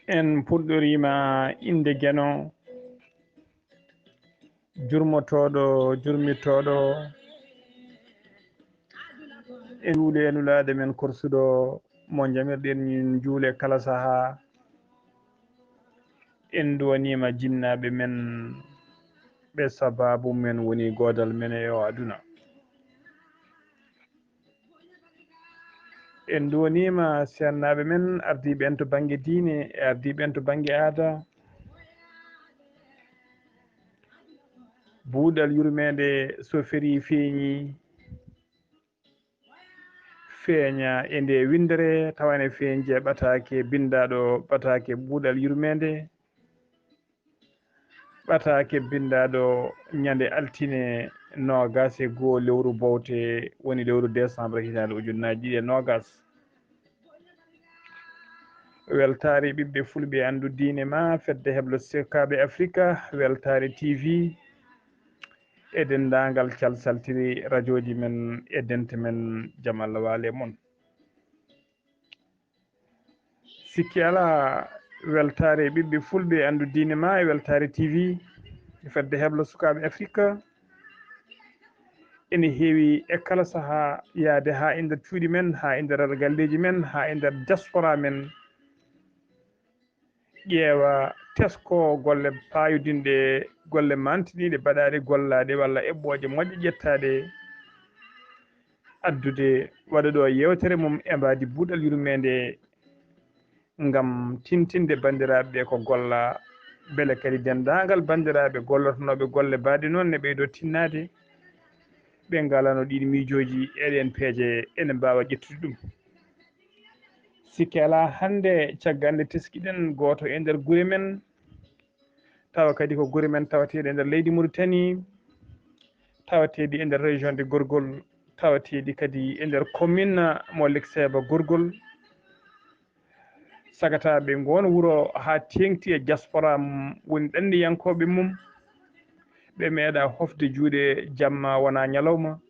en puɗɗorima inde gueno jurmotoɗo jurmitoɗo e juule nulade men korsuɗo mo jamirɗen min juule kala saaha en duwanima jinnaɓe men ɓe sababu men woni godal men e o aduna en duwanima sennaɓe men ardiɓe en to banggue diine e ardiɓe en to banggue aada buuɗal yurmede so feeri feeñi feeña e nde windere tawane feeñje ɓatake bindaɗo ɓatake buuɗal yurmede ɓatake bindaɗo ñande altine nogas e goho lewru bowte woni lewru décembre hitande ujunnaji ɗiɗi e nogas weltare ɓiɓɓe fulɓe andu diine ma fedde heblo sekaɓe africa weltare tv e dendagal calsaltiri radio ji men e dente men jaam Allah waale moon sikki ala weltare ɓiɓɓe fulɓe andu diine ma e weltare tv fedde heblo sukaɓe afrique ene heewi e kala saaha yaade ha e nder cuuɗi men ha e nder galleji men ha e nder diaspora men ƴeewa tesko golle payodinɗe golle mantiniɗe baɗaɗe gollaɗe walla eɓɓoje moƴƴe ƴettaɗe addude waɗa ɗo yewtere mum e mbadi buuɗal yurmede ngam tintinde bandiraɓe ko golla beele kadi dendagal bandiraɓe gollotonoɓe golle mbaɗe noon ne ɓeydo tinnade ɓe ngalano ɗin miijoji eɗen peeje ene mbawa ƴettude ɗum sikki ala hannde caggal nde teskiɗen goto e nder guure men tawa kadi ko guure men tawateɗe e nder leydi Mauritanie tawateɗi e nder région de Gorgol tawateɗi kadi e nder commune mo Lekseba Gorgol sagataɓe ngon wuuro ha tengti e diaspora woni ɗanniyankoɓe mum ɓe meeɗa hofde juuɗe jamma wona ñalawma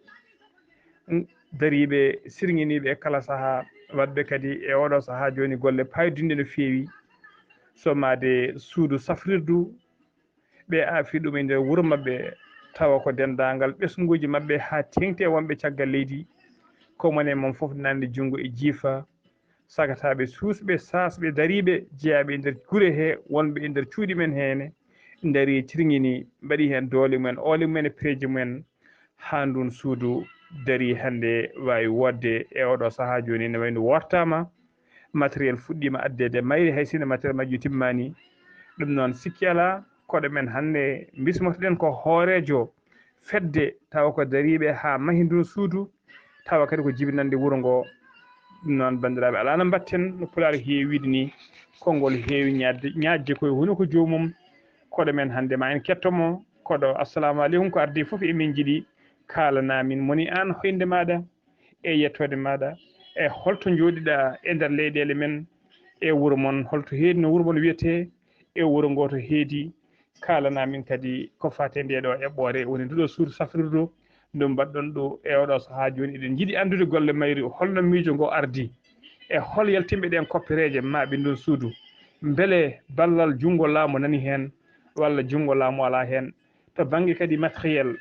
dariɓe sirguiniɓe e kala saaha wadɓe kadi e oɗo saaha joni golle paydinde no feewi somade suudu safrirdu ɓe aafi ɗum e nder wuuro mabɓe tawa ko dendagal ɓesguji mabɓe ha tengti e wonɓe caggal leydi komone moom foof nande junggo e jiifa sagataɓe suusɓe sasɓe dariɓe jeeyaɓe e nder guure he wonɓe e nder cuuɗi men hene daari tirguini mbaɗi hen doole mumen oole mumen e peeje mumen ha ndun suudu daari hande wawi wodde e oɗo saaha joni ne wayno wortama matériel fuɗɗima addede mayri hay sinno matériel majju timmani ɗum noon sikki ala koɗo men hannde bismotoɗen ko hoorejo fedde tawa ko dariɓe ha maahi ndun suudu tawa kadi ko jibinande wuuro ngo ɗum noon bandiraɓe ala no mbatten no pulaar heewi wiide ni konngol heewi ñaajde koye huno ko joomum koɗo men hannde ma en kettomo koɗo assalamu aleykum ko ardi fof emin jiiɗi kalanamin moni an hoynde maɗa e yettode maɗa e holto jooɗiɗa e nder leyɗele men e wuuro moon holto heedi no wuuro moon wiyete e wuuro ngo to heedi kalanamin kadi ko fate nde ɗo eɓɓore woni nduɗo suudu safrirdu ndu mbaɗɗon ɗo e oɗo saaha joni eɗen jiiɗi andude golle mayri holno miijo ngo ardi e hol yaltimɓe ɗen koppereje maaɓe ndun suudu beele ballal junngo laamu nani hen walla junngo laamu ala hen to banggue kadi matériel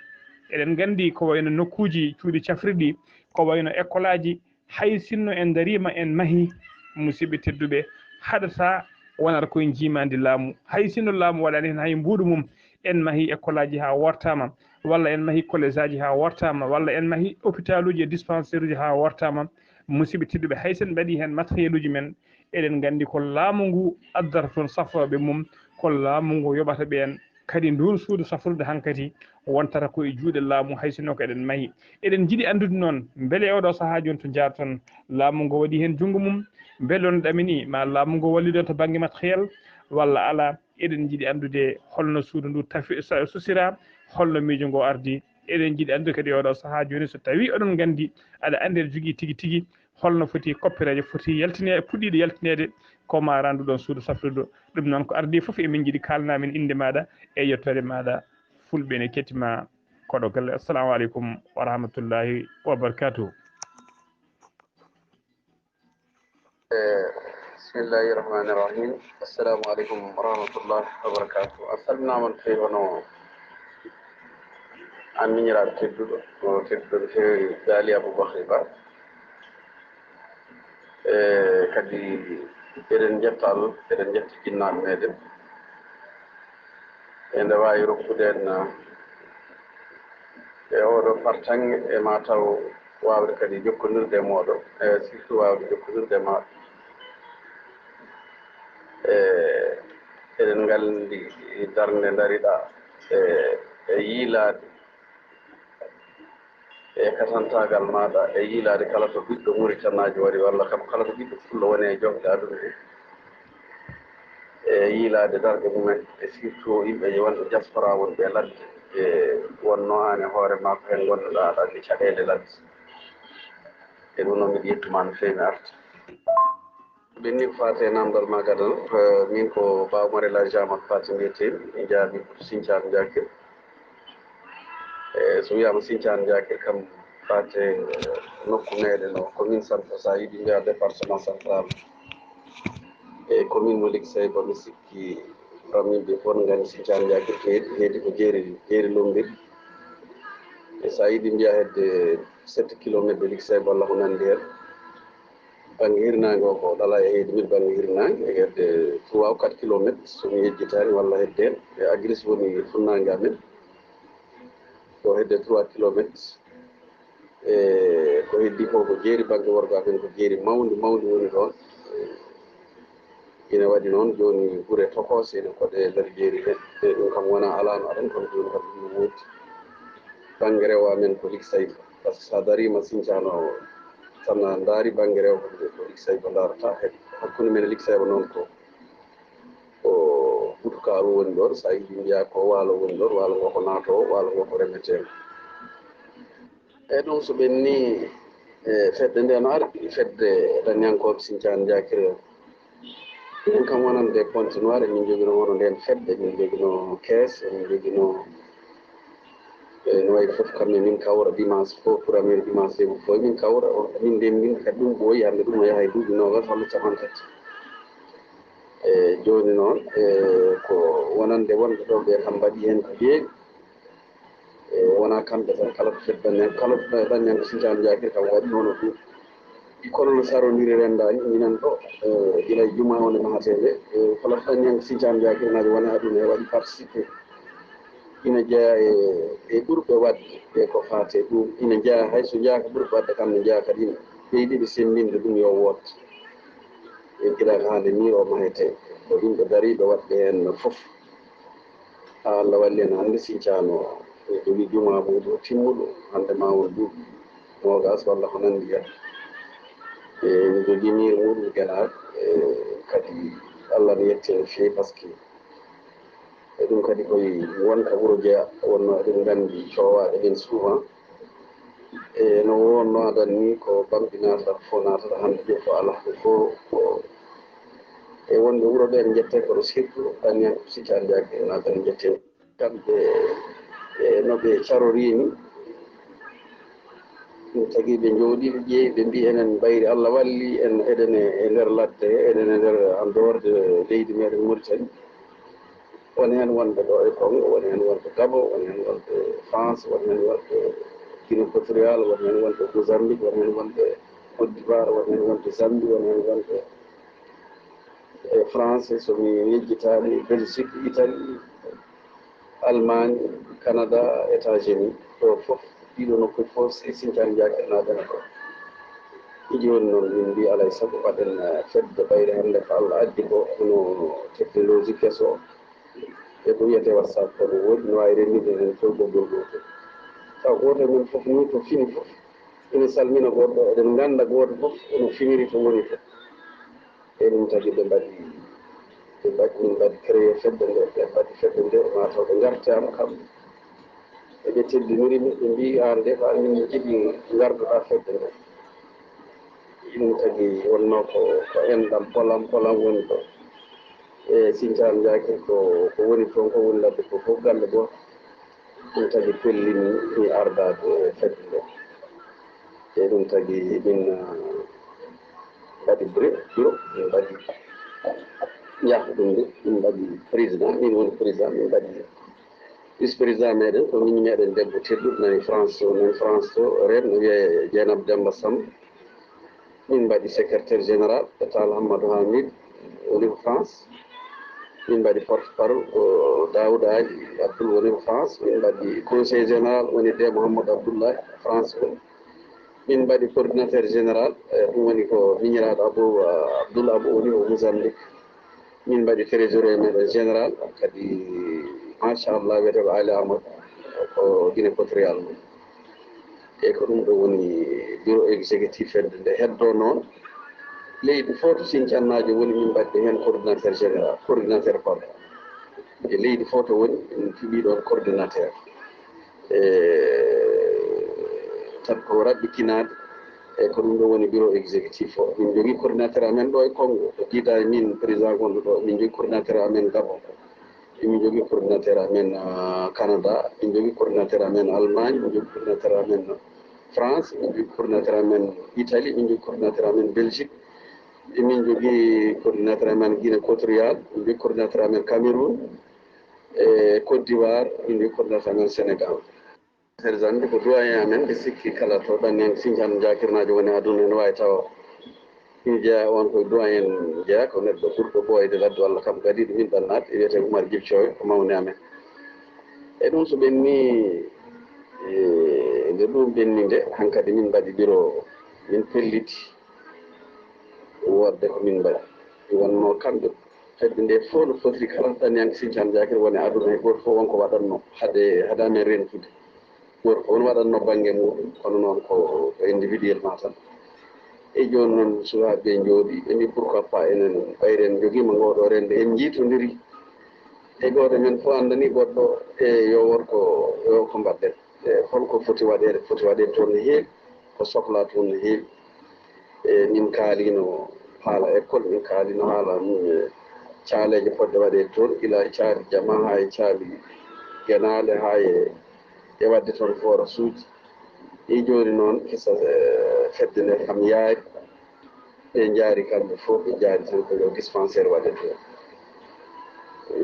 eɗen gandi ko wayno nokkuji cuuɗi cafrirɗi ko wayno école aji hay sinno en darima en maahi musidɓe tedduɓe haɗata wonata koye jimadi laamu hay sinno laamu waɗani hen hay mbuɗu mum en maahi école aji ha wortama walla en maahi collége aji ha wortama walla en maahi hôpital uji e dispensaire uji ha wortama musidɓe tedduɓe hay sen mbaɗi hen matériel uji men eɗen gandi ko laamu ngu addata toon safroɓe mum ko laamu ngu yoɓata ɓen kadi ndun suudu safrude hankkadi wontata koye juuɗe laamu hay sinno ko eɗen maahi eɗen jiiɗi andude noon beele oɗo saaha joni to jaaton laamu ngu waɗi hen jungngo mum beele on ɗamini ma laamu ngu walli ɗon to banggue matériel walla ala eɗen jiiɗi andude holno suudu ndu tafi susira holno miijo ngo ardi eɗen jiiɗi andude kadi oɗo saaha joni so tawi oɗon gandi aɗa andi aɗa jogui tigui tigui holno foti koppereje foti yaltine puɗɗiɗo yaltinede ko ma randuɗon suudu safrirdu ɗum noon ko ardi foof emin jiiɗi kalanamin inde maɗa e yettode maɗa fulɓe ne kettima koɗo galle assalamu aleykum wa rahmatullahi wa barakatuhu بسم الله الرحمن الرحيم. السلام عليكم ورحمة الله وبركاته. أصلنا من في هنا أمين راب كدو في غالي أبو بكر kadi eɗen jetta Allah eɗen jetti jinnaɓe meɗen e nde wawi rokkude en e oɗo fartange e mataw wawde kadi jokkodirde e moɗon e surtout wawde jokkodirde e maɗo eɗen gandi darde dariɗa e yiilade e katantagal maɗa e yiilade kala to ɓiɗɗo Mauritanajo wari walla kam kala to ɓiɗɗo fullo woni e jofde aduna e yiilade darɗe mumen e surtout yimɓe wonɓe diaspora wonɓe ladde e wonno an e hoore ma ko hen gonnoɗa aɗa andi caɗele ladde e ɗum noon mbiɗa yettuma no fewi mi arta ɓenni ko fate namdal ma gadana min ko Ba Oumar Elhadj Amadou Fati mbiyetemi mi jaabi ko Sinthiane Diakir e so wiyama Sinthiane Diakir kam fate nokku meɗen o commune centre sa yiiɗi mbiya département central e commune mo Ligsey ba mi sikki famille fof no gandi Sinthiane Diakir heedi ko jeeri lombiri e sa yiiɗi mbiya hedde 7 kilométre de Ligsey walla ko nandi hen banggue hirnangue o ko ɗala e heedi banggue hirnangue e hedde 3 ou 4 kilométre somi yejjitani walla hedde hen e Agris woni funnague amen ko hedde 3 kilométre e ko heddi ko ko jeeri banggue worgo amen ko jeeri mawdi woni ɗon ina waɗi noon joni guure tokose ene koɗe e nder jeeri he e ɗum kam wona alano aɗan kono joni kam ɗum woodi banggue rewo amen ko Ligsey par ce que sa darima Sinthiane o sana daari banggue rewɓe ko Ligsey ko darata hakkude men Ligsey noon ko Boutoukal woni ɗon sa yiiɗi mbiya ko waalo woni ɗon waalo ngo ko naato waalo ngo ko remeteno e ɗum so ɓenni e fedde nde no ardi fedde daññankoɓe Sinthiane Diakir ɗum kam wonande continuare min jogino wono nden fedde min jogino kees emin jogino no wayi fof kamne min kawra dimanche fof premier dimanche de fof min kawra min ndemmin kadi ɗum ɓooyi hande ɗum o yaha e duuɓi nogas walla capantati e joni noon ko wonande wonɓe ɗo ɓe kam mbaɗi hen ko heewi e wona kamɓe tan kala ko feddanen kala daññanko Sinthiane Diakir kam waɗi hono ɗum kono no sarodiri rendani minen ɗo gila e juma wonde mahatede kala daññanko Sinthiane Diakir naji wona aduna e waɗi participé ina jeeya e ɓurɓe wadde e ko fate ɗum ina jeeya hayso jeeya ko ɓurɓe wadde kam ne jeeya kadi ɓeydiɓe sendinde ɗum yo woot e gila ko hande ni o mahete ko yimɓe dariɓe waɗɓe hen foof ha Allah walli en hande Sinthiane o e jogui juma muɗum timmuɗo hande ma won duuɓi nogas walla ko nandi hen e mi jogui mire muɗum gueɗal kadi Allah ne yetti no fewi par ce que e ɗum kadi koye wonta wuuro jeeya wonno eɗen gandi cowaɗe ɗen souvent e no wonno aɗan ni ko bamɗi natata fof natata hande ɗo fo ala fof ko e wonɓe wuuro ɗo en jette kono surtout daññan Sinthiane Diakir en adan jette kamɓe e noɓe carorini ɗum tagui ɓe jooɗi ɓe ƴeewi ɓe mbi enen ɓayri Allah walli en eɗen e nder ladde eɗen e nder en dehors de leydi meɗen Mauritanie woni hen wonɓe ɗo e Congo woni hen wonɓe Gabon woni hen wonɓe France woni hen wonɓe Guinée équatorial woni hen wonɓe Mozambique woni hen wonɓe Côte d'Ivoire woni hen wonɓe Zambie woni hen wonɓe e France somi yejjitani Belgique Italie Allemagne Canada États-Unis ɗo foof ɗiɗo nokkuji fof Sinthiane Diakir naɓene ɗo joni noon min mbi alay saago mbaɗen fedde ɓayre hande ko Allah addi ko hono technologie kesso e ko wiyete WhatsApp ko no woodi no wawi rennide hen fof goggol gotel taw goto men foof ni to fini foof ina salmina goɗɗo eɗen ganda goto foof ono finiri to woni to e ɗum tagui ɓe mbaɗi créé fedde nde ɓe mbaɗi fedde nde mataw ɓe gartama kamɓe eɓe teddinirimi ɓe mbi an de ko anmin jiiɗi garduɗa fedde nde ɗum tagui wonno ko enɗam ɓolam woni ɗo e Sinthiane Diakir ko woni toon ko woni ladde ko fof galle goto ɗum tagui pellini mi ardade fedde nde e ɗum tagui min mbaɗi bureau min mbaɗi yahɗumde min mbaɗi président min woni président min mbaɗi vice président meɗen ko min meɗen debbo tedduɗo nani france to ren no wiye dieynaba demba samba min mbaɗi secrétaire général etal hammadou hamid woni ko france min mbaɗi porte parole ko daouda aji abdoul woni ko france min mbaɗi conseil général woni de mouhamadou abdoullahi france ko min mbaɗi coordinateur général ɗum woni ko miñiraɗo abdoul abou woni ko mozambique min mbaɗi trésorier meɗen général kadi machallah wiyete ko ali amadou ko guine équatorial mum e ko ɗum ɗo woni bureau exécutif fedde nde heddo noon leydi fof to Sinthiane woni min mbaɗde heen coordinateur général coordinateur pardon e leydi fof to woni min fiɓi ɗon coordinateur tan ko raɓɓikinade e ko ɗum ɗo woni bureau exécutif o min jogui coordinateur amen ɗo e Congo to jiida min président gonɗo ɗo min jogui coordinateur amen Gabon min jogui coordinateur amen Canada min jogui coordinateur amen Allemagne min jogui coordinateur amen France min jogui coordinateur amen Italie min jogui coordinateur amen Belgique min jogui coordinateur amen Guinée équatorial min jogui coordinateur amen Cameroun e Côte d'Ivoire min jogui coordinateur amen Sénégal sergent ko doyen amen ɓe sikki kala to ɗan en Sinthiane jakirnajo woni aduna ene wawi tawa min jeeya on koye doyen jeeya ko neɗɗo ɓurɗo ɓooyde ladde walla kam gadiɗo min ɗannade e wiyete oumar djibcoyo ko mawni amen e ɗum so ɓenni nde ɗum ɓenni nde hankkadi min mbaɗi bureau min pelliti wodde ko min mbaɗi wonno kamɓe hedde nde fof no fotiri kala ɗanniyanke Sinthiane Diakir woni aduna e goto fof wonko waɗatno haade amen rentude goto fof ne waɗatno banggue muɗum kono noon ko individuellement tan e joni noon sukaɓe jooɗi ɓe mbi pourquoi pas enen ɓayre en joguima ngoɗo rende en jiitodiri e goto men fof andani goɗɗo e yo wonko ko mbaɗɗen e holko foti waɗede toon no heewi ko sohla toon no heewi e min kaalino haala école min kaalino haala caaleje poɗɗe waɗede toon ila caali jama ha e caali guenale ha e wadde toon forasuji e joni noon kisa fedde nde kam yaari ɓe jaari kamɓe fof ɓe jaari tan ko yo dispensaire waɗe toon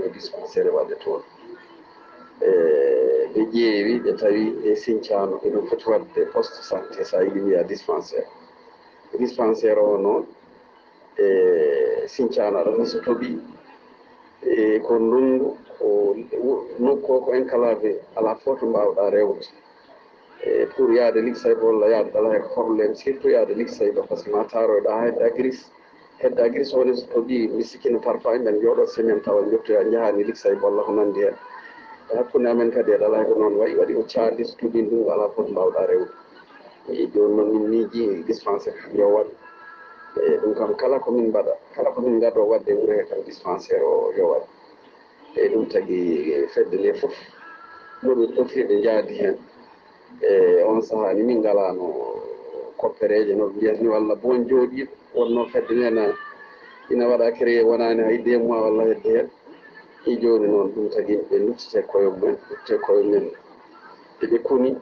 yo dispensaire waɗe toon ɓe ƴeewi ɓe tawi e Sinthiane eɗum foti wadde poste santé sa yiɗi wiya dispensaire o noon e Sinthiane aɗa so toɓi e ko ndungu ko nokku o ko enclavé ala fof to mbawɗa rewde pour yaade Lixay walla yaade ɗala heko probléme surtout yaade Lixay ɗo par ce que ma taroyɗa hedda gris woni so toɓi mi sikkino parfois men jooɗo semaine tawa jottoya jahani Lixay walla ko nandi hen e hakkude amen kadi e ɗala heko noon waɗi ko calli so toɓi ndungu ala fof to mbawɗa rewde e joni noon min miiji dispensaire yo waɗ e ɗum kam kala komin mbaɗa kala komin gado wadde wuuro he kam dispensaire o yo waɗ e ɗum tagui fedde nde fof noɓe ɗofriɓe jaadi hen e on saaha ni min ngalano koppereje no mbiyatni walla bon jooɗiɗo wonno fedde nde ina waɗa créé wonani hay 2 mois walla hedde hen e joni noon ɗum tagui ɓe luttite koye men ɓe koni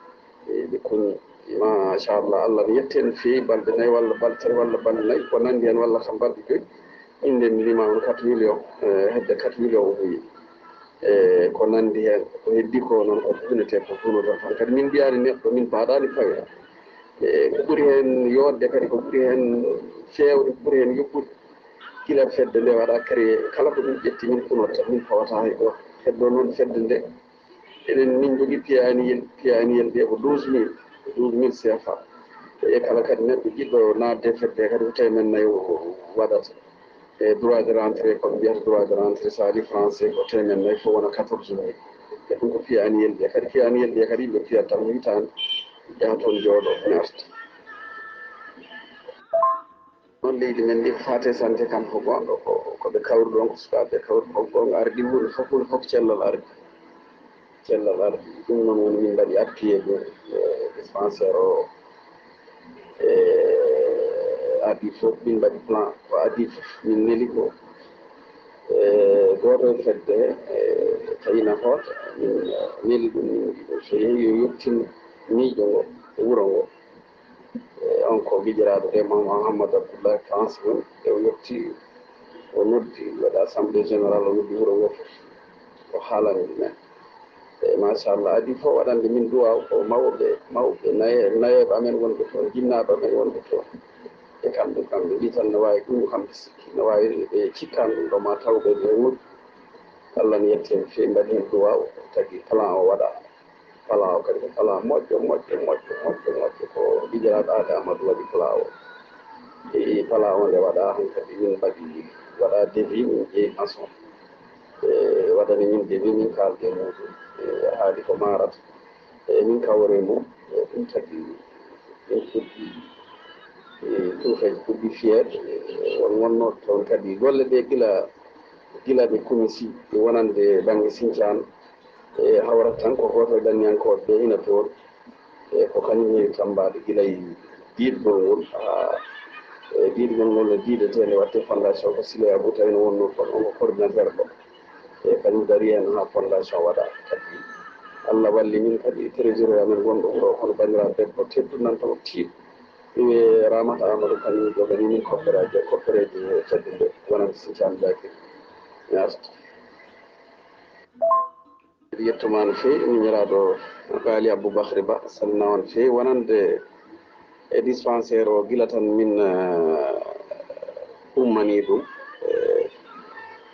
machallah Allah mi yetti en no fewi balɗe 4 walla balɗe 3 walla balɗe 4 ko nandi hen walla kam balɗe 5 inde mi limama 4 millions hedde 4 millions o ɓoyi e ko nandi hen ko heddi ko noon ko funete ko funoto tan kadi min mbiyani neɗɗo min mbaɗani pawe e ko ɓuuri hen yodde kadi ko ɓuuri hen fewde ko ɓuuri hen yoppude gila fedde nde waɗa créé kala ko min ƴetti min punoto min pawata hay goto heddo noon fedde nde enen min jogui piyaniyel ɗe ko 12 000 CFA e kala kadi neɗɗo jiɗɗo nadde fedde kadi ko temen nayyi waɗata e droit de rentrée koɓe mbiyata droit de rentrée sa ali français ko temen nayyi fof wona 14 000 e ɗum ko piyaniyel ɗe kadi piyaniyel ɗe kadi yimɓe piyat tan hitande yaha toon jooɗo ne arta noon leydi men ndi ko fate santé kam ko gonɗo koɓe kawri ɗon ko sukaɓe kawri ko gonga ardi hunde fof cellal ardi ɗum noon woni min mbaɗi appuyé ɗo dispensaire o adi fof min mbaɗi plan ko adi fof min neli ko goto fedde tawina hoota min neli ɗum so yeehi yo yettin miijo ngo e wuuro ngo on ko gijiraaɗo de Mouhamadou Abdoullahi France woni e o yetti o noddi waɗa assemblée général o noddi wuro ngo o haalani ɗumen machallah adi fof waɗande min duwaw ko mawɓe nayeɓe amen wonɓe toon jinnaaɓe amen wonɓe toon e kamɓe mbi tan ne wawi ɗum kamɓe sikki ne wawi ɓe cikkani ɗum ɗo ma tawɓe ɓe woɗi allah ne yetti hen fewi mbaɗi hen duwaw tagi plan o waɗa plan o kadi ko plan moƴƴo ko gijiraɗo aade amadou waɗi plan o plan o nde waɗa han kadi min mbaɗi waɗa devis min ƴeewi maçon waɗani min devis min kalde muɗum haali ko marata min kawre mum ɗum tagi min fuɗɗi tuufaji fuɗɗi fiyeede won wonnoɗo toon kadi golle ɗe gila ɓe comisi wonande banggue Sinthiane hawrat tan ko goto ɗanniyankoɓe ɓe ina toon ko kañum heewi tambade guilay diidgol ngol diidgol ngol no diidete nde watte fondation ko Siley Abou tawi no wonno toon on ko coordinateur ɗo kañum dari hen ha fondation waɗa kadi allah walli min kadi trésorier amen gonɗo wuro kono bandiraɓe debbo teddu nan toon tiiɗ ɗume ramata amadou kañum jogani min koppereji fedde nde wonande Sinthiane Bakary merci yettuma no feewi miñiraɗo Ghali Abou Ba salmina on feewi wonande e dispensaire o gila tan min ummani ɗum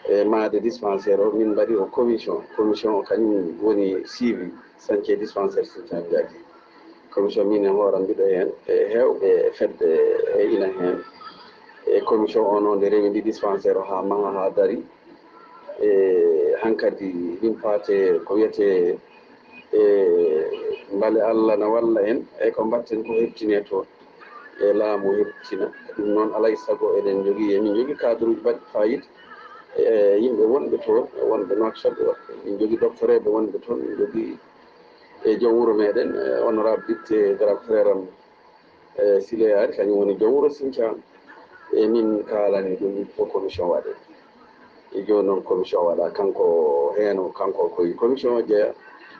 e maade dispensaire o min mbaɗi o commission o kañum woni suivi chantier dispensaire Sinthiane Bakary commission min e hooram mbiɗo heen e heewɓe fedde e ina heen e commission o noon nde rewi ndi dispensaire o haa maha haa dari e hankadi ɗum paate ko wiyete mbale allah na walla en e ko mbatten ko heɓtine toon e laamu heɓtina ɗum noon alay sago eɗen jogii emin jogii cadre uji mbaɗɗi fayida e yimɓe wonɓe toon wonɓe noksaɓe min jogii doctoreɓe wonɓe toon min jogii e joom wuro meɗen honorable député grand frère am Siley Ari kañum woni joom wuro Sinthiane e min kaalani ɗum fof commission waɗe e joni noon commission waɗa kanko koye commission o jeeya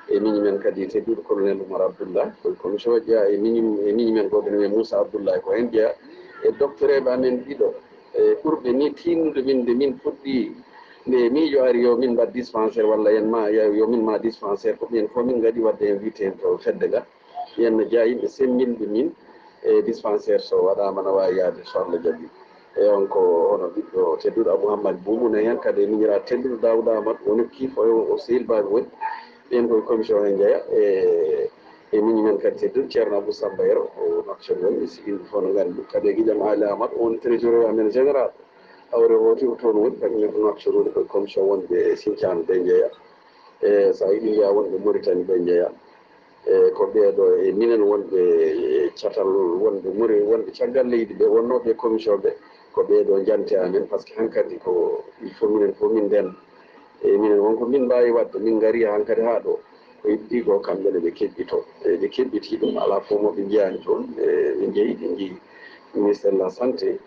e miñi men kadi tedduɗo colonel Oumar Abdoullahi koye commission o jeeya e miñi men goto wiye Moussa Abdoullahi ko hen jeeya e doctoreɓe amen ɗiɗo e ɓurɓe ni tinnude min nde min fuɗɗi nde miijo ari yo min mbaɗ dispensaire walla yen ma yo min ma dispensaire ko ɓen fof min gaɗi wadde invité to fedde ga yenno jeeya yimɓe semminde min e dispensaire so waɗama no wawi yaade so Allah jaaɓi e on ko hono ɓiɗɗo tedduɗo Mouhammad Boubou ne hen kadi miñira tedduɗo Daouda Amadou woni kiif o sehilbaɓe woni ɓen koye commission he jeeya e miñi men kadi tedduɗo ceerno Abou Samba Yero o nokcon woni sigi fof no gandi ɗum kadi e guiƴam Ali Amadou on trésorier amen général hawre oti ko toon woni kañum en ko nokcon woni koye commission wonɓe Sinthiane ɓe jeeya e sa yiɗi mbiya wonɓe Mauritanie ɓe jeeya e ko ɓeeɗo e minen wonɓe catal wonɓe caggal leydi ɓe wonnoɓe commission ɓe ko ɓeeɗo jante amen par ce que hankkadi ko il faut minen fof min nden e minen wonko min mbawi wadde min gaari hankkadi haa ɗo ko yiɗɗi ko kamɓene ɓe keɓɓito ɓe keɓɓiti ɗum ala fof moɓe jeyani toon ɓe jeeyi ɓe jii ministére de la santé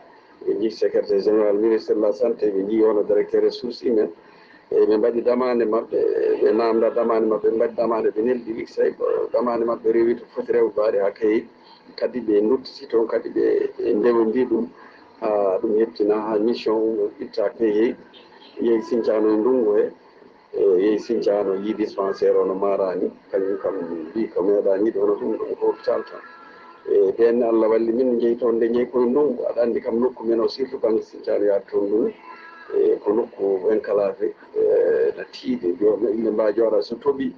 ɓe jii secrétaire général ministére de la santé ɓe jii hono directeur ressources humaines e ɓe mbaɗi damande maɓɓe ɓe namda damande maɓɓe ɓe mbaɗi damande ɓe nelɗi tawi damande maɓɓe rewi to foti rewde waade ha kayit kadi ɓe duttiti toon kadi ɓe ndewndi ɗum ha ɗum heptina ha mission itta kayit yehi Sinthiane e ndungu he yehi Sinthiane yi dispensaire o no marani kañum kam mbi ko meeɗa yiide hono ɗum ɗum ko hôpital tan e ɓenne Allah walli min jeeyi toon nde jeeyi koye ndungu aɗa andi kam nokku men o surtout banggue Sinthiane yaade toon ndungu e ko nokku enclavé no tiiɗe yimɓe mbawi jooɗa so tooɓi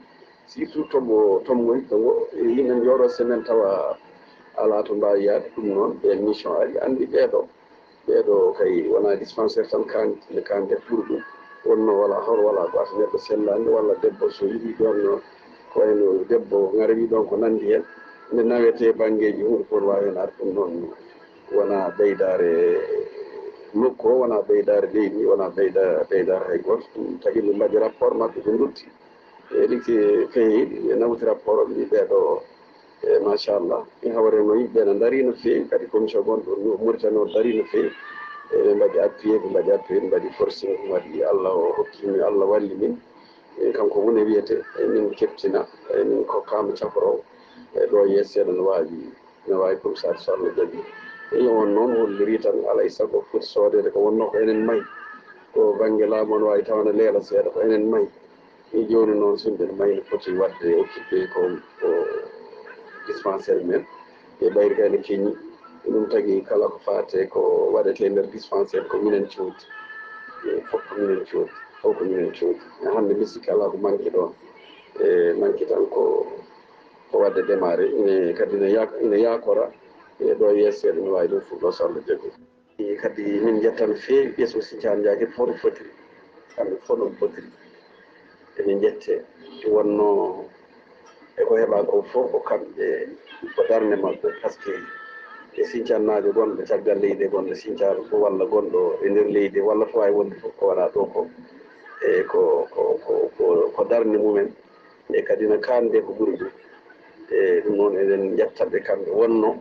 surtout tomgoy yimɓe jooɗo semaine tawa ala to mbawi yaade ɗum noon ɓen mission ari andi ɓeeɗo kay wona dispensaire tan kande ɓuuri ɗum wonno wala hor wala ko ata neɗɗo sellande walla debbo so yiɗi ɗon ko wayno debbo ngarewi ɗon ko nandi hen nde nawete banggueji hunde fof wawi hen arde ɗum noon wona ɓeydare nokku o wona ɓeydare leydi wona ɓeydare hay goto ɗum tagui ɓe mbaɗi rapport maɓɓe ɓe dutti e ɗiki feewi ɓe nawti rapport o ɓe mbi ɓeeɗo e machallah mi hawre no yimɓe no daari no feewi kadi commission gonɗo Mauritanie o daari no feewi ɓe mbaɗi appuyé ɓe mbaɗi forcé ɓe mbaɗi Allah o hokkimi Allah walli min kanko woni wiyete min keptina min kokkama cafaro e ɗo yeeso seeɗa no wawi ne wawi ɗum sar so Allah jaɓi e on noon holliri tan alay saago foti soodede ko wonno ko enen mayi ko banggue laamu no wawi tawane leela seeɗa ko enen mayi e joni noon so yimɓe mayi ne foti wadde occupé ko dispensaire men e ɓayri kayne keñi ɗum tagui kala ko fate ko waɗete nder dispensaire ko minen coodi fof ko minen coodi fof ko minen coodi hande misikki ala ko manque ɗon e manque tan ko wadde démarré ine kadi ine yakora e ɗo yesseɗe ne wawi ɗum fuɗɗo so Allah jaaɓi kadi min jettan feewi ɓesgu Sinthiane Diaguel fof ɗum fotiri kamɓe fof ɗum fotiri emin jette wonno eko heeɓa ko fof ko kamɓe ko darde mabɓe par ce que e Sinthiane gonɓe caggal leydi gonɗo Sinthiane fof walla gonɗo e nder leydi walla fo wawi wonde fof ko waɗa ɗo ko e ko darde mumen e kadi no kande ko ɓuuri ɗum e ɗum noon eɗen jettaɓe kamɓe wonno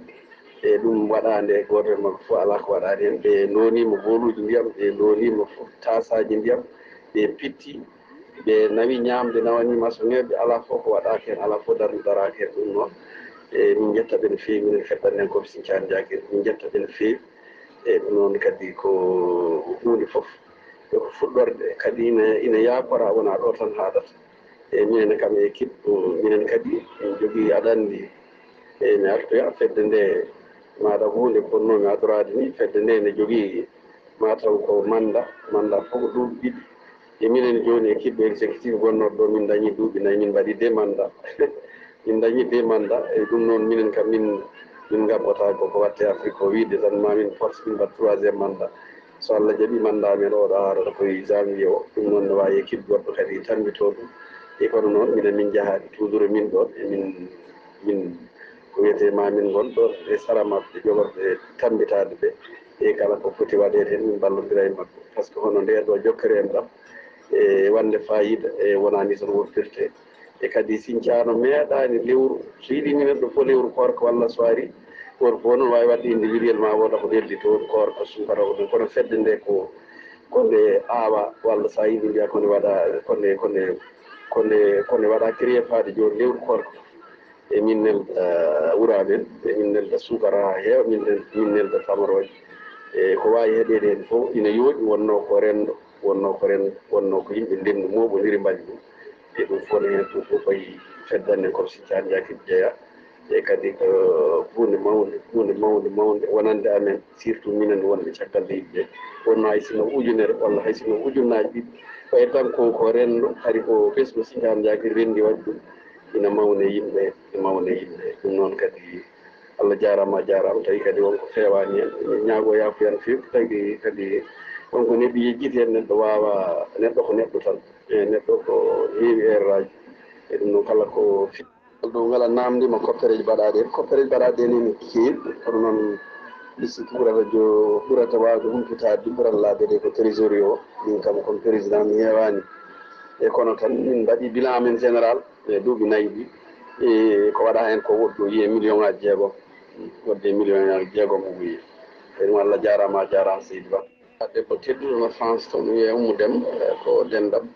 e ɗum waɗande goto mabɓe fof ala ko waɗani hen ɓe donima boluji ndiyam ɓe donima tasaji ndiyam ɓe pitti ɓe nawi ñamde nawani maçonneɓe ala fof ko waɗaki hen ala fof darde daraki hen ɗum noon e min jettaɓe no fewi minen feddanɗen koɓe Sinthiane Diaguel min jettaɓe no fewi e ɗum noon kadi ko hunde foof eko fuɗɗorde kadi ina yakora wona ɗo tan haɗata e minen kam e kiɗɗo minen kadi min jogui aɗa andi e mi artoya fedde nde maɗa hunde ponnomi adorade ni fedde nde ne jogui mataw ko manda fof ko duuɓi ɗiɗi e minen joni e kiɓɓo exécutif gonnoɗo ɗo min dañi duuɓi nayyi min mbaɗi demanda min dañi demanda e ɗum noon minen kam min gaɓɓata koko watte Afrique ko wiide tan mamin force min mbaɗa 3e mandat so Allah jaaɓi mandat men oɗo harata koye janvier o ɗum noon ne wawi équipe goɗɗo kadi tambito ɗum e kono noon minen min jahani toujours min ɗon e min ko wiyete mamin gonɗo e sara mabɓe jogorɓe tambitade ɓe e kala ko foti waɗede hen min ballodira e mabɓe par ce que hono nde ɗo jokkere en ɗam e wande fayida e wonani tan woppirte e kadi Sinthiane meeɗani lewru so yiiɗi ni neɗɗo fo lewru korka walla so ari goto fof noon wawi wadde individuel ma woda ko delli toon korka sukara o kono fedde nde konde aawa walla sa yiiɗi mbiya konde waɗa konde waɗa créé faade joni lewru korka e min nelda wura men e min nelda sukara ha heewa min nelda tamaroje e ko wawi heɗede hen fof ina yooɗi wonno ko rendo wonno ko yimɓe ndendu moɓodiri mbaɗi ɗum e ɗum fof ne hen ɗum fof koye feddanne koɓe Sinthiane Diaguel jeeya e kadi ko hunde mawde wonande amen surtout minen wonɓe caggal leydi ɓe wonno hay sinno ujunere walla hay sinno ujunnaje ɗiɗi ɓay tan ko rendo hari ko ɓesgu Sinthiane Diaguel rendi waɗi ɗum ina mawne yimɓe ɗum noon kadi Allah jarama tawi kadi wonko fewani hen min ñaago yafuyan fewi tawi kadi wonko neɗɗo yejjiti hen neɗɗo wawa neɗɗo ko neɗɗo tan e neɗɗo ko heewi erreur e ɗum noon kala ko ɗum ngala namdima koppereji mbaɗaɗe hen koppereji mbaɗaɗe hen ene keewi kono noon ɗisiki ɓurata wawde humpitade ɗum ɓurata laabede ko trésorier o min kam comme président mi hewani e kono tan min mbaɗi bilan amen général e duuɓi nayyi ɗi e ko waɗa hen ko woɗɗo wiye million ngaji jeegom wadde million ngaji jeegom o wiye e ɗum Allah jarama Seydi Ba debbo tedduɗo no France to mi wiye Oumou Déme ko dendam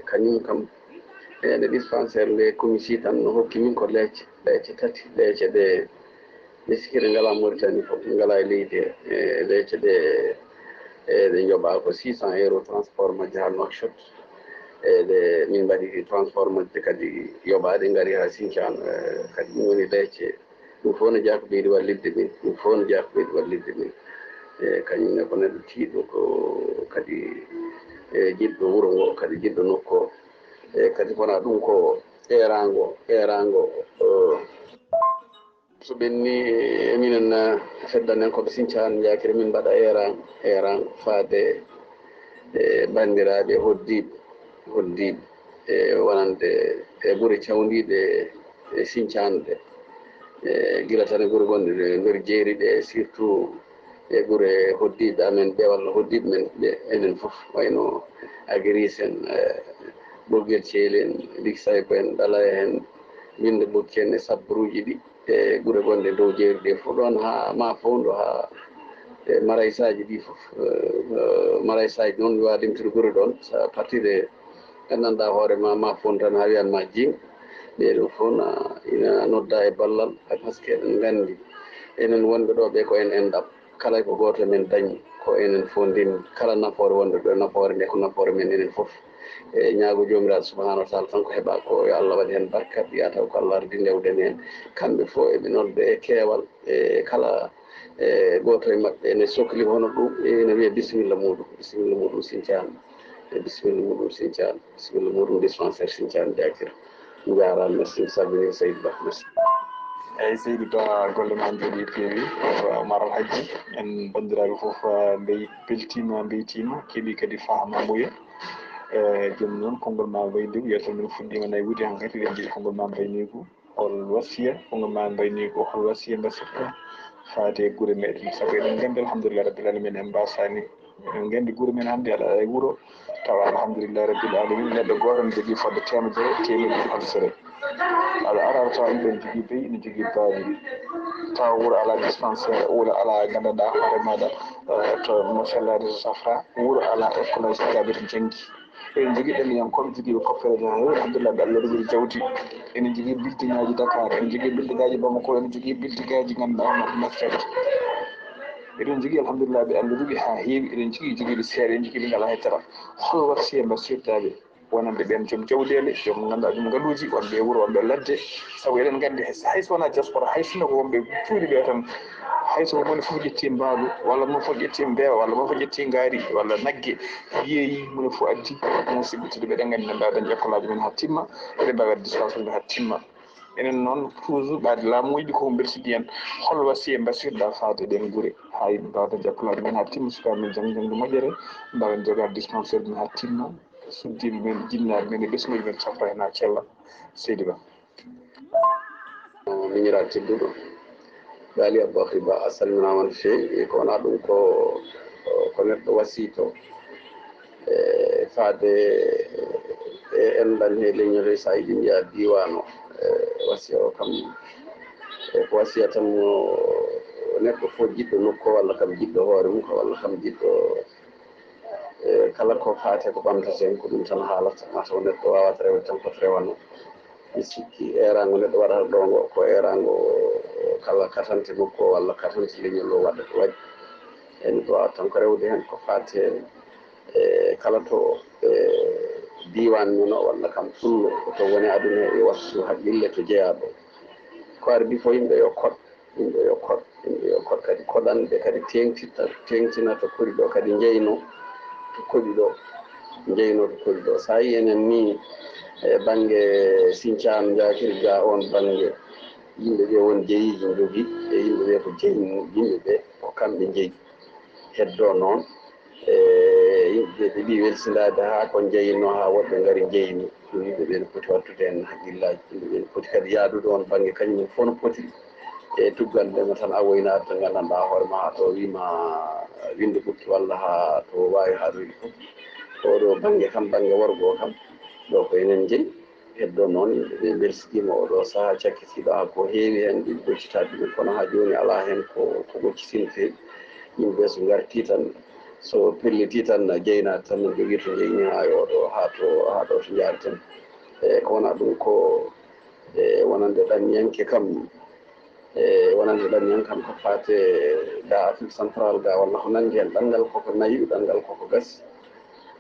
kañum kam ene dispensaire nde comisi tan no hokki min ko leecce tati leecce ɗe sikki ɗe ngala Mauritanie fof ngala e leydi e leecce ɗe ɗe jooɓa ko 600 € transport majje ha Nouakchott e min mbaɗi transport majje kadi yoɓaɗe gaari ha Sinthiane kadi ɗum woni leecce ɗum fof ne jeeya ko ɓeydi wallidde min e kañumne ko neɗɗo tiiɗo ko kadi e jiɗɗo wuuro ngo kadi jiɗɗo nokku o e kadi wona ɗum ko erago so ɓenni eminen feddanen koɓe Sinthiane Diaguel min mbaɗa erago faade e bandiraɓe hoddiɓe e wonande e ɓuure cawdiɗe e Sinthiane ɗe e guila tan e ɓuure gonɗe nder jeeri ɗe surtout e ɓuure hoddiɓe amen ɓe walla hoddiɓe men ɓe enen foof wayno Aguiris en Ɓoggel Thiele en Ligsayko en ɗala hen winde Bokki en e sabbaruji ɗi e ɓuure gonɗe dow jeeri ɗe fof ɗon ha ma fowdo ha e maraisaji ɗi fof maraisaji noon mi wawa limtude ɓuure ɗon à partir de gandanɗa hoorema ma fon tan ha wiyanma jing ɓeɗo fof ina nodda e ballal par ce que eɗen nganndi enen wonɓe ɗo ɓe ko en enɗam kala ko gooto men dañi ko enen fof ndin kala nafoore wonde ɗo nafoore nde ko nafoore men enen fof e ñaago joomiraaɗo subahanahu wa taala tan ko heɓa ko yo Allah waɗi heen barkat wiya taw ko Allah ardi ndewden heen kamɓe fof eɓe nodda e keewal e kala e gooto e maɓɓe ene sohli hono ɗum ene wiya bisimilla muɗum Sinthiane e bisimilla muɗum Sinthiane bisimilla muɗum dispensaire Sinthiane Diakir jarama merci salmini Seydou Ba merci. eyyi Seydou Ba golle ma jooɗi peewi Oumar Elhadj en bandiraɓe foof mbeyi beltima mbeytima keeɓi kadi faama muya jooni noon konngol ma wayligu yettol men fuɗɗima naywude hankkadi eɗen jiiɗi konngol ma mbaynigu hol wasiya konngol ma mbaynigu hol wasiya mbasirta faade guure meɗen saabu eɗen nganndi alhamdulillah rabbil alamin en mbasani eɗen nganndi guure men hannde aɗa e wuuro tawa alhamdulillah rabbil alamin neɗɗo goto ne jogui fodde temedere ɗiɗi hol sere aɗa ara tawa yimɓe ne jogui beyi ne jogui baali tawa wuuro ala dispensaire wuuro ala gandanɗa hoore maɗa to mosellade to safra wuuro ala école aji tagaɓe to janggi eɗen jogui ɗenniyankoɓe joguiɓe coppere ha heewi alhamdulillah ɓe Allah rogui jawdi enen jogui building ngaji Dakar enen jogui building ngaji Bamako enen jogui building ngaji ganduɗa hono naftere eɗen jogui alhamdulillah ɓe Allah rogui ha heewi eɗen jogui joguiɓe seeɗa en jogui ɓe ngala hettara hol wasiya mbasirtaɓe wonande ɓen joom jawɗele joom ganduɗa joom ngaluuji wonɓe e wuuro wonɓe ladde saabu eɗen nganndi hayso wona diaspora haysinno ko wonɓe cuuɗi ɓe tan hayso moni fof ƴetti mbaalu walla moni fof ƴetti mbeewa walla moni fof ƴetti ngaari walla nagge yeeyi moni fof addi musidɓe tedduɓe eɗen nganndi ne mbawi dañde école aji men ha timma eɗen mbawi wadde dispensaire men ha timma enen noon toujours ɓaade laamu yiɗi koko bersidi en hol wasiya mbasirɗa faade ɗen guure ha yimɓe mbawa dañde école aji men ha timma sukaɓe men jangde moƴƴere mbawen jogade dispensaire men ha timma suddiɓe men jinnaɓe men e ɓesguji men safra hen ha cella Seydou Ba miñiraɗo tedduɗo Ghali Abou Ba a salminama no feewi ko wona ɗum ko neɗɗo wasito e faade e enɗan he leñol sa yiɗi mbiya diwan o wasiya o kam ko wasiya tan neɗɗo fof jiɗɗo nokku walla kam jiɗɗo hoore mum walla kam jiɗɗo kala ko faate ko ɓamtate ko ɗum tan haalata mataw neɗɗo wawata rewde tan koto rewano mi sikki erago neɗɗo waɗata ɗo ngo ko erago kala katante nokku o walla katante leñol o waɗa ko waɗi e neɗɗo wawa tan ko rewde hen ko faate e kala to diwan men o walla kam fullo to woni aduna e wattu haqqille to jeeyaɗo ko ardi fof yimɓe yo koɗ yimɓe yo koɗ yimɓe yo koɗ kadi koɗanɓe kadi tengtina to kori ɗo kadi jeyno to koɗi ɗo jeyno to koɗi ɗo sa yi enen ni e banggue Sinthiane Diakir ga on banggue yimɓeɓe won jeeyiji jogui e yimɓeɓe ko jeyni yimɓeɓe ko kamɓe jeeyi heddo noon e yimɓeɓe ɓe ɓi welsindade ha ko jeyino ha woɓɓe gaari jeyni ɗum yimɓeɓe ne poti wattude hen haqqillaji yimɓeɓe ne poti kadi yaadude on banggue kañumen fof no poti e tuggal ndema tan awoynade to gandanɗa hoore ma ha to wima winde ɓukki walla ha to wawi ha wiide fof oɗo banggue kam banggue worgo kam ɗo ko enen jeeyi heddo noon yimɓeɓe belsidima oɗo saaha cakkitiɗo ha ko heewi hen ɗi ɓoccitaɗi ɗum kono ha joni ala hen ko ɓocciti no feewi yimɓeɓe so garti tan so pelliti tan jeynade tan no jogui to jeyni ha oɗo ha ɗo to jareten e ko wona ɗum ko wonande ɗanniyanke kam wonande ɗanniyan kam ko fate ga Afrique central ga walla ko nandi hen ɗanngal koko nayi ɗanngal koko gasi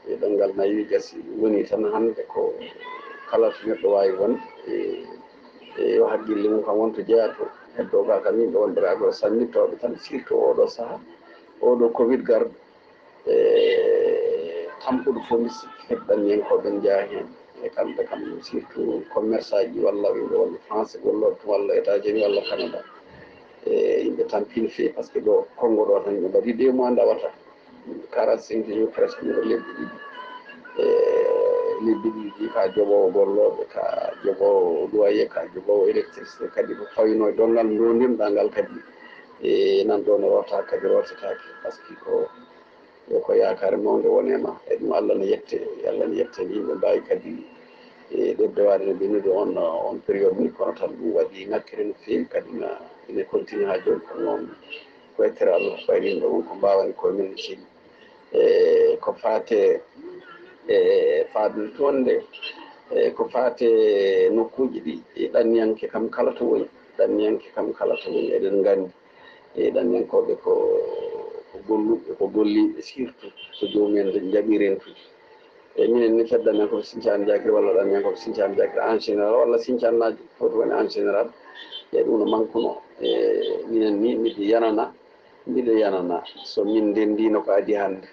e ɗanngal nayi gasi woni tan hande ko kala to neɗɗo wawi wonde yo haqqille mum kam wonto jeeya to heddo ga kam yimɓe wonɓeraɓe o sannittoɓe tan surtout oɗo saaha oɗo covid garɗo tampuɗo fof mi sikki kadi ɗanniyankoɓe jeeya hen e kamɓe kam surtout commerçant ji walla yimɓe wonɓe français golloɓe to walla États-Unis walla Canada e yimɓe tampi no fewi par ce que ɗo Congo ɗo tan yimɓe mbaɗi 2 mois dawata 45 jours presque mbiɗo lebbi ɗiɗi lebbi ɗiɗi ka joɓowo golloɓe ka joɓowo loyer ka joɓowo électricité kadi ko fawino e dongal dondirɗa ngal kadi nan ɗo no rota kadi rotetake par ce que ko yakare mawde wonema e ɗum Allah ne yette Allah ne yette yimɓe mbawi kadi ɗeddewade no ɓennude on période ni kono tan ɗum waɗi ngakkere no fewi kadi ine continue ha joni kono noon ko yettere Allah ɓayde yimɓe wonko mbawani koye men no fewi ko fate e fadde toon nde ko faate nokkuji ɗi ɗanniyanke kam kala to woni ɗanniyanke kam kala to woni eɗen nganndi ɗanniyankoɓe ko golluɓe ko golliɓe surtout so jomumen jaɓirentude minen ni keddanen ko sincani jagre walla ɗanniyan ko sincani jagre en général walla sincannaji foti woni en général ɗum no manqueno minen ni mbiɗo yanana so min ndendino ko adi hannde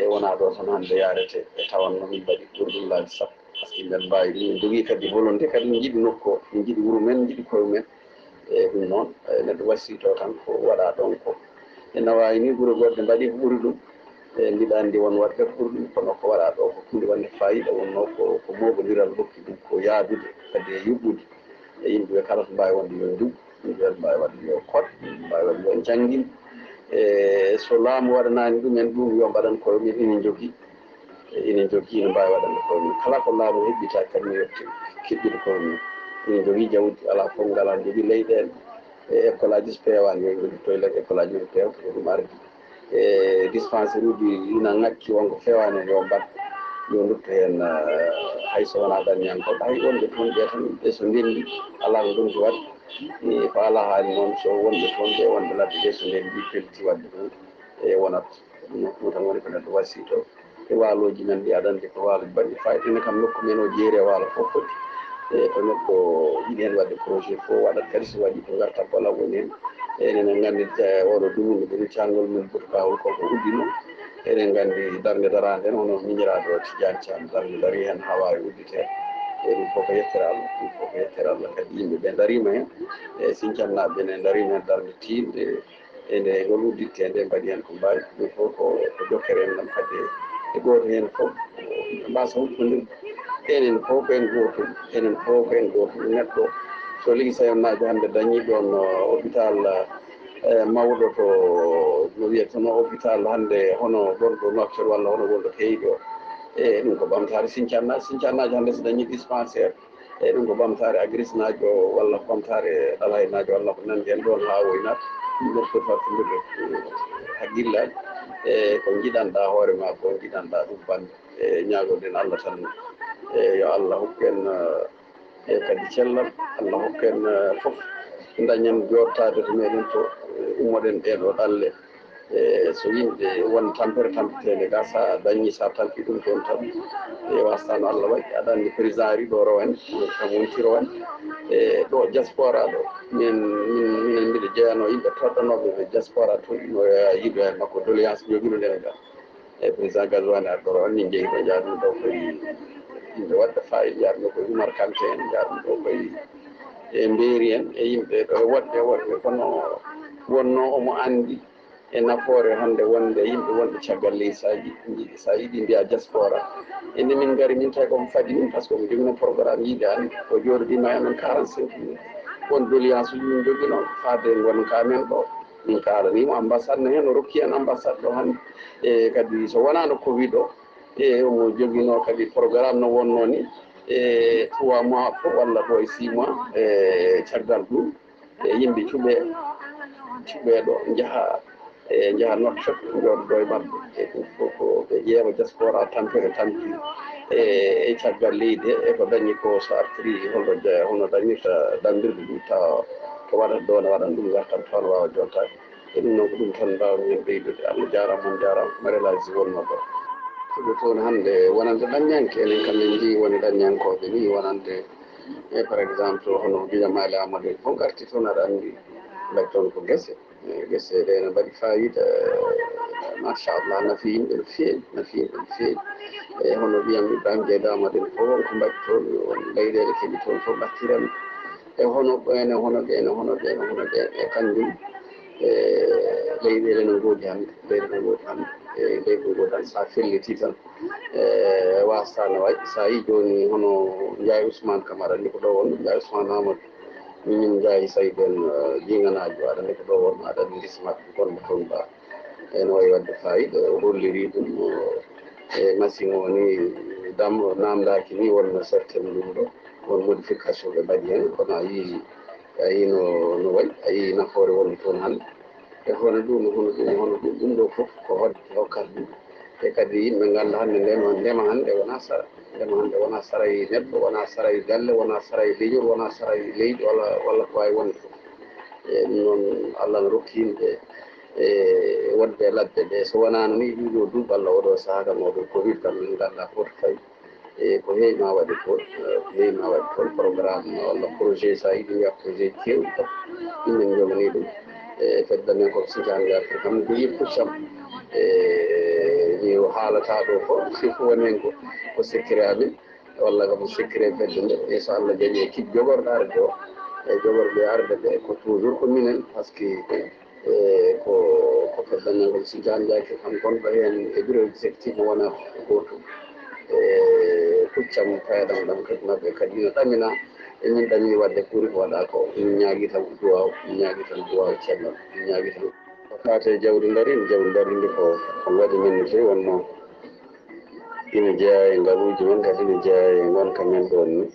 wona ɗo tan hannde yarete e tawanno min mbaɗi ɓurɗum laabi sappo par ce que mbeɗa mbawi ɗum min jogui kadi volonté kadi min jiiɗi nokku o min jiiɗi wuuro men jiiɗi koye men ɗum noon neɗɗo wassito tan ko waɗa ɗon ko ene wawi ni guure goɗɗe mbaɗi ko ɓuuri ɗum mbiɗa andi won waɗɓe ko ɓuuri ɗum kono ko waɗa ɗo ko hunde wonde fayida wonno ko moɓodiral hokki ɗum ko yaadude kadi e yuɓɓude e yimɓeɓe kala to mbawi wonde yo juggu yimɓeɓe mbawi wadde yo koɗ mbawi wadde yo janggin so laamu waɗanani ɗumen ɗum yo mbaɗan koye min inen jogui ine mbawi waɗande koye min kala ko laamu heɓɓita kadi mi yetti keɓɓiɗe koye min ine jogui jawdi ala fof ngala jogui leyɗele école aji so pewani yo jogui toilet école aji no pewta ko ɗum ardi dispensaire uji ina ngakki wonko fewani yo mbaɗ yo dutto hen hayso wona ɗanniyankoɓe hay wonɓe toon ɓe tan ɓe so ndendi ala ko ɗum ko waɗi ko ala haali noon so wonɓe toon ɓe wonɓe ladde ɓe so ndendi pelti wadde ɗum wonat ɗum tan woni ko neɗɗo wassito e waaloji men ɗi aɗa andi ko waaloji mbaɗɗi fayida ene kam nokku men o jeeri e waalo fof foti ko neɗɗo yiɗi hen wadde projet fof waɗat kadi so waɗi ko garta bolal woni hen enen nganndi oɗo dumunde ɗum cangol men butu kawol koko uddino eɗen nganndi darde darade en hono miñiraɗo Tidiane Thiam darde dari hen ha wawi udditede ɗum fof ko yettere Allah ɗum fof ko yettere Allah kadi yimɓeɓe darima hen sincannaɓe ne darima hen darde tiiɗde nde ngol udditte nde mbaɗi hen ko mbawi ɗum fof ko jokkere en ɗam kadi e goto hen fof mbasa huɓɓodirde enen fof ko en gotum enen fof ko en gotum neɗɗo so ligui sayonnaji hannde dañi ɗon hôpital mawɗo to no wiyeteno hôpital hannde hono gonɗo Nouakchott walla hono gonɗo Pays o ɗum ko ɓamtare sincannaji hannde so dañi dispensaire ɗum ko ɓamtare Agris najo walla ko ɓamtare Alhay najo walla ko nandi hen ɗon ha woynat ɗum foti fattodirde haqqillaji ko jiɗanɗa hoorema ko jiɗanɗa ɗum bande ñagoɗen Allah tan yo Allah hokku en kadi cellal Allah hokku en foof dañen jottade to meɗen to ummoɗen ɗeɗo ɗalle so yimɓe won tampere tampetede ga sa dañi sa tampi ɗum toon tan wasatano Allah waɗi aɗa andi président ari ɗo rowane kam wonti rowane ɗo diaspora ɗo minen mbiɗa jeeyano yimɓe toɗɗanoɓe diaspora to no yiiɗo hen makko doléance joguino nden ga président Gazouani ar ɗo rowane min jeeyi ɗo jaaduno ɗo koye yimɓe wadde fayida jaaduno koye Oumar Kanté en jaaduno ɗo koye mbeeri en e yimɓe ɗo woɗɓe kono wonno omo andi e nafoore hannde wonde yimɓe wonɓe caggal leysaji jiiɗi sa yiiɗi mbiya diaspora inde min gari min tawi komo faadi min par ce que omo jogino programme yiide hannde o jooɗodima e amen 45 minutes won doléance uji min jogino faade won kamen ɗo min kalanimo ambassade ne hen o rokki en ambassade ɗo hannde e kadi so wonano Covid o omo jogino kadi programme no wonno ni 3 mois fof walla ɗo e 6 mois caggal ɗum yimɓe cuɓeɗo jaaha Nouakchott jooɗoɗo e mabɓe ɗum fof ko ɓe ƴeewa diaspora tampere tampi e caggal leydi e ko dañi ko so artiri hono dañirta damdirde ɗum tawa ko waɗata ɗo ne waɗan ɗum gartan toon wawa jottade e ɗum noon ko ɗum tan mbawmi hen ɓeydude Allah jarama on jarama Elhadj wonno ɗo fuɗɗo toon hannde wonande ɗanñanke enen kam en jii woni ɗanñankoɓe ni wonande par exemple hono Guillamali Amadou fof garti toon aɗa andi mbaɗi toon ko guese ɗe ne mbaɗi fayida machallah nafi yimɓe no feewi e hono wiyam Ibrahima Dieydo Amadou en fof wonko mbaɗi toon leyɗele keeɓi toon fof ɓattiran e hono ɓe e kanjum leyɗele no goodi hannde leydi ngo tan sa felliti tan wasata no wayi sa yi joni hono Ndiaye Ousmane Camara andi ko ɗo won Ndiaye Ousmane Amadou min Ndiaye Saydou en jinganajo aɗa andi ko ɗo won aɗa andi liste mabɓe gonɓe toon ba ene wawi wadde fayida o holliri ɗum e machine o ni namdaki ni wonno certaine ɗum ɗo won modification ɓe mbaɗi hen kono a yii no wayi a yii nafoore wonde toon hannde e hono ɗum ɗo fof ko hokkata ɗum e kadi yimɓe ganda hannde ndema hannde wona sa ndema hannde wona sara e neɗɗo wona sara e galle wona sara e leñol wona sara e leydi walla ko wawi wonde fof e ɗum noon Allah ne rokki yimɓe e wonde e ladde ɗe so wonano ni ɗiɗo duuɓi Allah oɗo saaha kam oɗo covid kam min ganda foto fayi e ko heewi ma waɗi toon ko heewi ma waɗi toon programme walla projet sa yiɗi wiya projet kewɗi kam yimɓe jogani ɗum e fedda men koko sikani afri kam ko yiɗi puccam mi haalata ɗo fof si fof woni hen ko secret amin walla kam secret fedde nde e so Allah jaɓi e kiɓ jogorɗo arde o e jogorɓe arde ɓe ko toujours ko minen par ce que ko fedda men koko sikani jaki kam gonɗo hen e bureau exécutif wona goto puccam payaɗam ɗam kadi maɓɓe kadi no ɗamina emin ɗamini wadde ɓuuri ko waɗa ko min ñaagui tan ko duwaw min ñaagui tan duwaw cellal min ñaagui tan ko fate jawdi darinde ko waɗi men no fewi wonno ina jeeya e ngaaluji men kadi ina jeeya e gonka men ɗon ni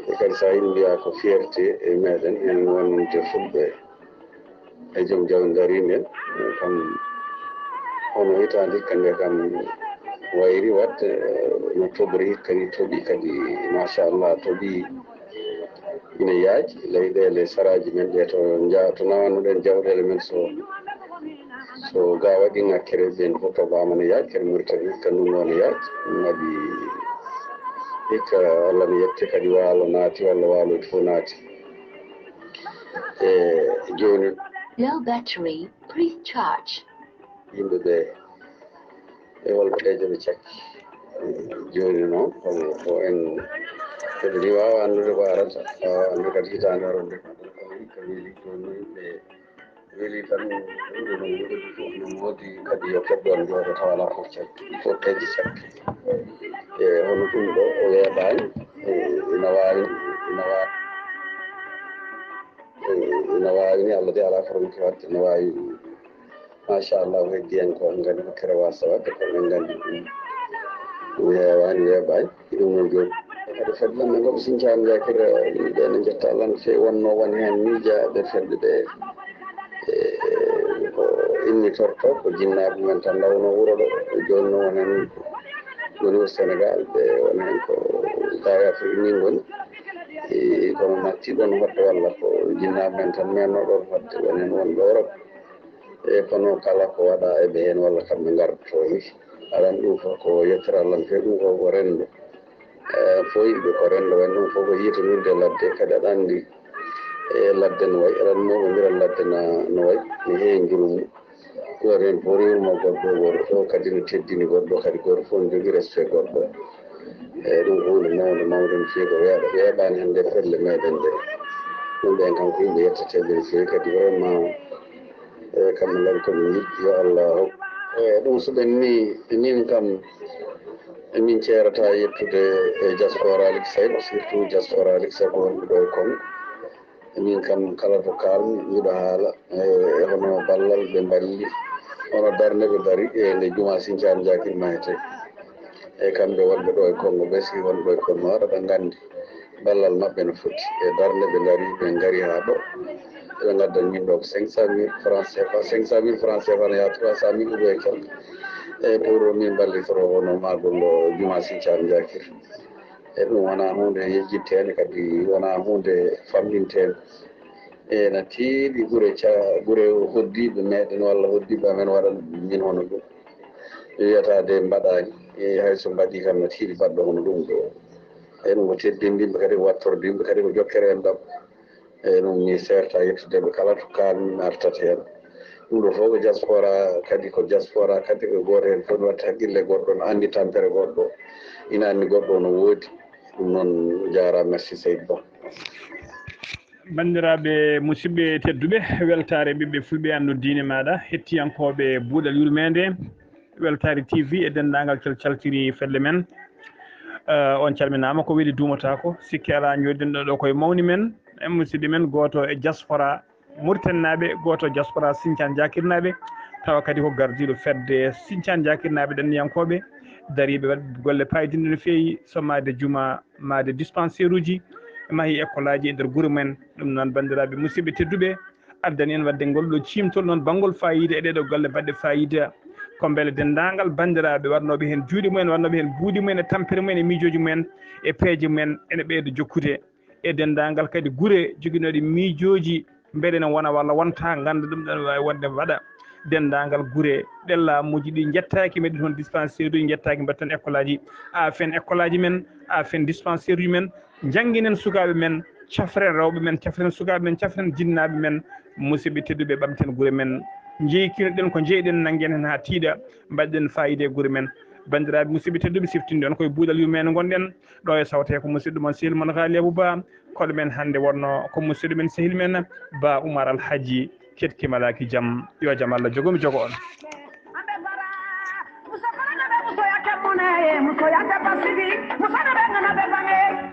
e kadi sa yiɗi mbiya ko fierté e meɗen en wonde fulɓe e joom jawdi darinde en kam hono hitande hikka nde kam wayri wadde no tobri hikka ni tooɓi kadi machallah tooɓi ina yaaji leyɗele saraji men ɗe to nawannoɗen jawɗele men so ga waɗi ŋakkere ɓen fof toɓama no yaaji kadi Mauritanie hikka ndungo no yaaji ɗum waɗi hikka Allah no yetti kadi waalo naati walla waaloji fof naati e joni low battery please charge yimɓeɓe e holɓeɗe ɓe cakki joni noon ko en kadi ni wawa andude ko arata wawa andude kadi hitande aronde kono hikka weeli joni no yimɓe weeli tan wuuro no wuuridi fof no woodi kadi yo keɓɗon jooɗo taw ala fof cakki fof taji cakki e hono ɗum ɗo o weeɓani ina wawi ni Allah de ala formki wadde ne wawi machallah heddi hen ko en gandi hokkere wasa wadde ko en gandi ɗum heewani weeɓani ɗum noon joni kadi fedde men koɓe sincani jakira yimɓe ne jetta Allah no fewi wonno woni hen miijaɓe fedde ɗe ko immitorto ko jinnaɓe men tan lawno wuuro ɗo joni noon woni hen woni o Sénégal ɓe woni hen ko Ghali Afrique ni goni kono natti ɗon hodde walla ko jinnaɓe men tan menno ɗon hodde woni hen wonɓe Europe e kono kala ko waɗa eɓe hen walla kamɓe gardoto ni aɗa ɗum fof ko yettira Allah no fewi ɗum fof ko rendo fo yimɓe ko rendo woni ɗum fof ko yiitanirde ladde kadi aɗa andi e ladde no wayi aɗa andi moɓe ladde no wayi no heewi jurmu goto hen fof rewrumo goɗɗo goto fof kadi no teddini goɗɗo kadi goto fof ne jogui respect goɗɗo eyyi ɗum ko hunde mawde no fewi ko weeɓani hande felle meɗen ɗe ɗum ɓen kam ko yimɓe yetteteɓe no fewi kadi vraiment kamɓe kadi koɓe jiɗɗi yo Allah hokku ɗum so ɓenni min kam min ceerata yettude e diaspora Alik Seyba surtout diaspora Alik Seyba wonɓe ɗo e Congo min kam kala to kalmi mbiɗo haala e hono ballal ɓe balli hono darde ɓe daari e nde Juma Sinthiane Diakine mayete e kamɓe wonɓe ɗo e Congo ɓesgi wonɓe ɗo e Côte d'Ivoire aɗa gandi ballal mabɓe no foti e darde ɓe daari ɓe gaari ha ɗo eɓe gaddani min ɗo ko 500 000 francs CFA 500 000 francs CFA no yaa 300 000 ou quelque e pour min ballitoro hono magol Juma Sinthiane Diakine e ɗum wona hunde yejjittede kadi wona hunde famɗintede ena tiiɗi guure hoddiɓe meɗen walla hoddiɓe amen waɗana min hono ɗum wiyatade mbaɗani hayso mbaɗi kam no tiiɗi mbaɗɗo hono ɗum ɗo e ɗum ko teddindinɓe kadi ko wattorde yimɓe kadi ko jokkere en ɗam e ɗum mi serta yettudeɓe kala to kalmi mi artata hen ɗum ɗo fof ko diaspora kadi ko diaspora kadi ko goto hen fof ne watta haqqille goɗɗo no andi tampere goɗɗo ina andi goɗɗo no woodi ɗum noon jarama merci Seydou Ba bandiraɓe musidɓe tedduɓe weltare ɓiɓɓe fulɓe anno diine maɗa hettiyankoɓe buuɗal yurmeende weltare TV e dendagal caltiri felle men on calminama ko weeli duumatako sikki ala jodinɗo ɗo koye mawni men en musidɗi men goto e diaspora Mauritanie goto diaspora Sinthiane Diakine tawa kadi ko gardiɗo fedde Sinthiane Diakine ɗanniyankoɓe dariɓe waɗ golle payidinde no fewi sommade juma made dispensaire uji maahi école aji e nder guure men ɗum noon bandiraɓe musidɓe tedduɓe addani en wadde ngol ɗo cimtol noon banggol fayida e ɗeɗo golle baɗɗe fayida ko beele denndaangal banndiraaɓe warnooɓe heen juuɗe mumen warnooɓe heen buuɗi mumen e tampere mumen e miijooji mumen e peeje mumen ene ɓeyda jokkude e denndaangal kadi gure joginooɗe miijooji mbeɗa ene wona walla wonta ngannda ɗum ɗon waawi wonde waɗa denndaangal gure ɗen laamuji ɗi jettaaki meɗen toon dispensaire uji jettaaki mbaɗ tan école aji a fen école aji men a fen dispensaire uji men jannginen sukaaɓe men cafren rewɓe men cafren sukaaɓe men cafren jinnaaɓe men musidɓe tedduɓe ɓamten gure men jeykinoɗen ko jeyɗen nangen hen ha tiiɗa mbaɗɗen fayida e gure men bandiraɓe musidɓe tedduɓe siftinde on koye buuɗal yurmeende gonɗen ɗo e sawte ko musidɗo mon sehil mon Ghali Abou Ba koɗo men hannde wonno ko musidɗo men sehil men Ba Oumar Elhadj kettimalaki jaam yo jaam Allah jogomi jogo on musoyate basidi musana ɓe ngana ɓe bange